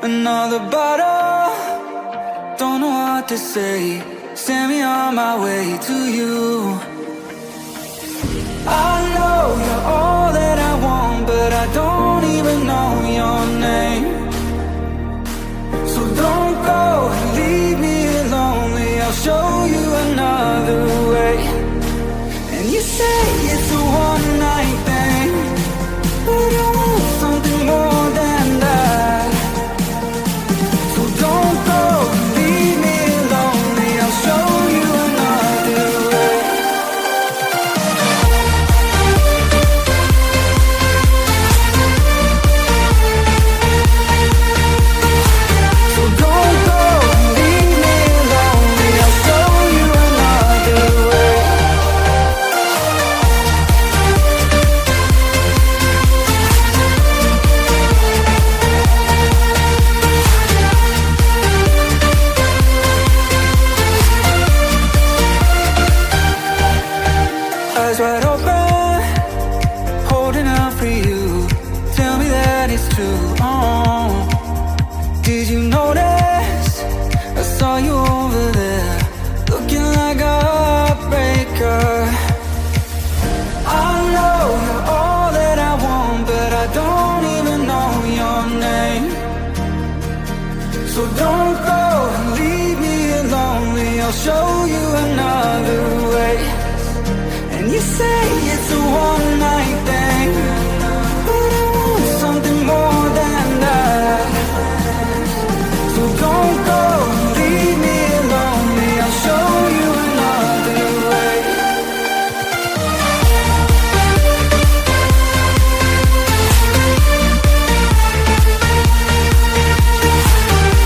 Another bottle, don't know what to say. Send me on my way to you. I know you're all that I want, but I don't even know your name. So don't go and leave me lonely. I'll show you another way. And you say it's a one-night thing, but I want something more than that. So don't go and leave me lonely. I'll show you another way. So don't go and leave me lonely. I'll show you another way. Eyes wide open, holding out for you. Tell me that it's true. Oh, did you notice? I saw you over there, looking like a heartbreaker. I know you're all that I want, but I don't even know your name. So don't go and leave me lonely. I'll show you another way. And you say it's a one-night thing, but I want something more than that. So don't go and leave me lonely. I'll show you another way.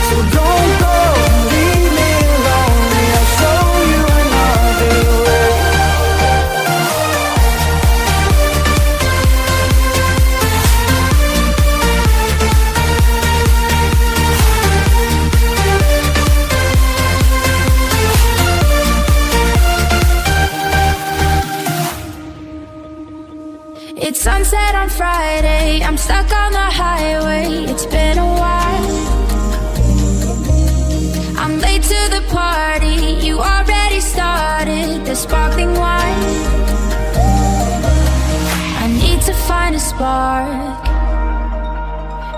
So don't go and leave me lonely. I'll show you another way. It's sunset on Friday, I'm stuck on the highway. It's been a while. I'm late to the party, you already started the sparkling wine. I need to find a spark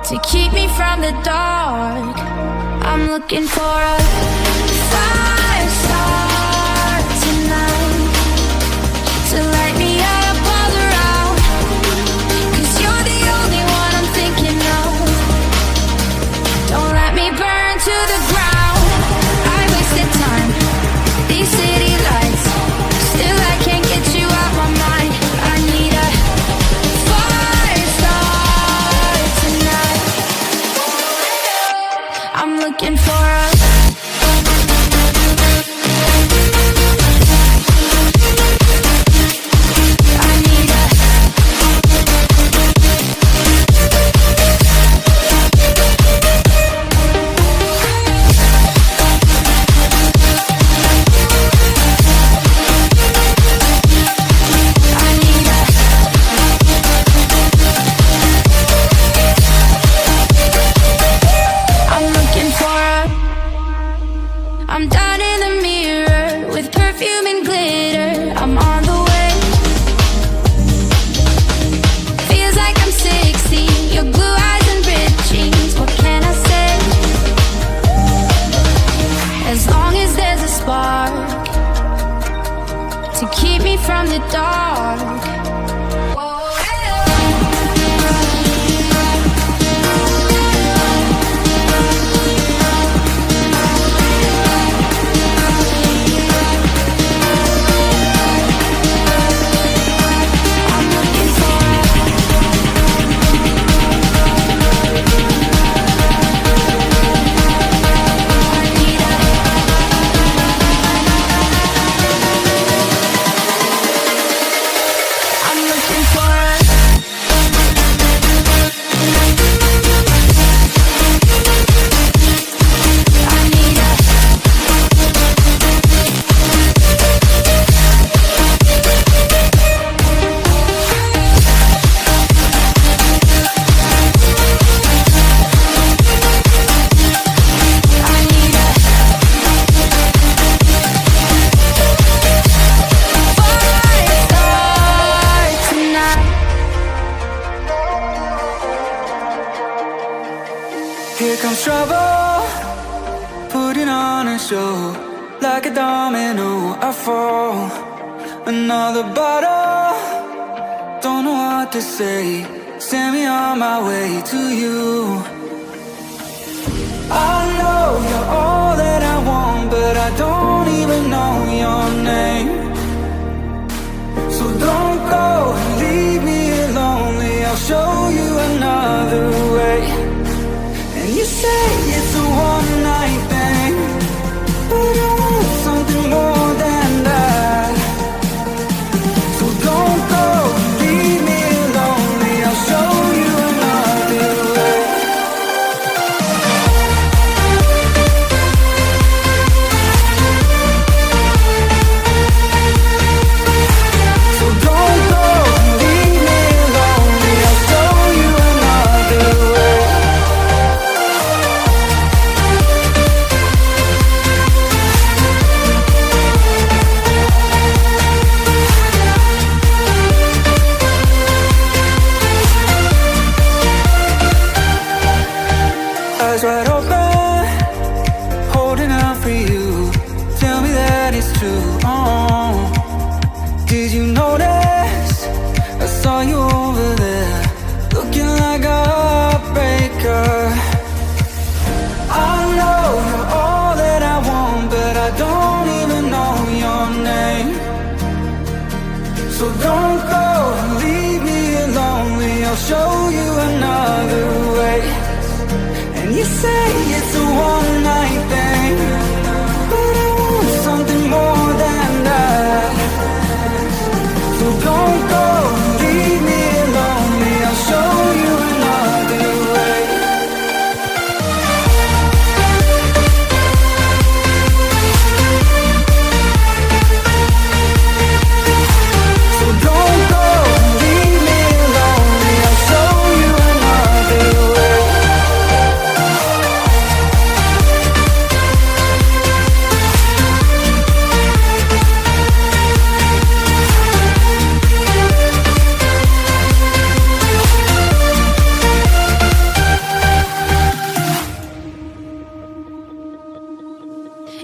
to keep me from the dark. I'm looking for a fire star tonight to light me up all around. 'Cause you're the only one I'm thinking of. Don't let me burn to the ground. I wasted time, these city lights, still I can't get you out my mind. I need a fire star tonight. I'm looking for a I'm down in the mirror with perfume and glitter. I'm on the way. Feels like I'm 16, your blue eyes and ripped jeans. What can I say? As long as there's a spark to keep me from the dark. Here comes trouble, putting on a show. Like a domino, I fall. Another bottle, don't know what to say. Send me on my way to you. I know you're all that I want, but I don't even know your name. So don't go and leave me lonely. I'll show you another way. And you say it's a one-night thing, but I want something more than that. So don't go and leave me lonely. I'll show you another way. So don't go and leave me lonely. I'll show you another way. Eyes wide open, holding out for you. Tell me that it's true. Oh, did you notice? I saw you over there, looking like a heartbreaker. I know you're all that I want, but I don't even know your name. So don't go and leave me lonely. I'll show you another way. And you say it's a one-night thing, but I want something more than that. So don't go and leave me lonely. I'll show you another way. So don't go and leave me lonely. I'll show you another way.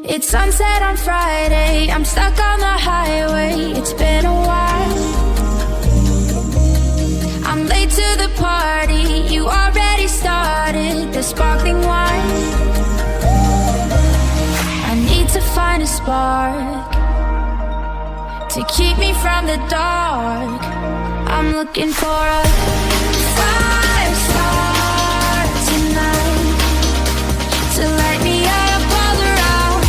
It's sunset on Friday, I'm stuck on the highway. It's been a while. I'm late to the party, you already started the sparkling wine. I need to find a spark to keep me from the dark. I'm looking for a fire star tonight to light me up all around.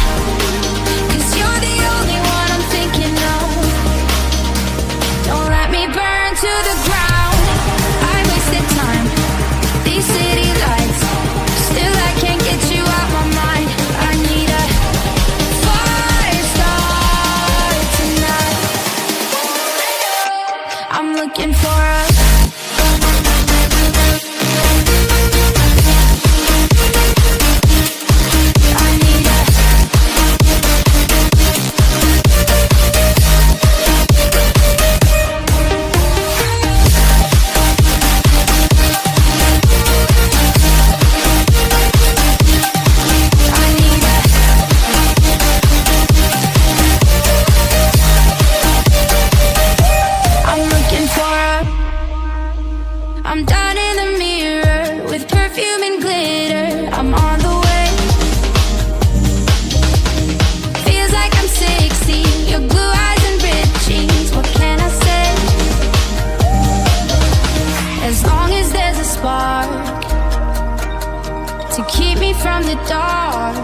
'Cause you're the only one I'm thinking of. Don't let me burn to the ground. I wasted time, these city lights, still I can't get you out my mind. I need a fire star tonight. I'm looking for a I'm down in the mirror with perfume and glitter. I'm on the way. Feels like I'm 16. Your blue eyes and ripped jeans. What can I say? As long as there's a spark to keep me from the dark,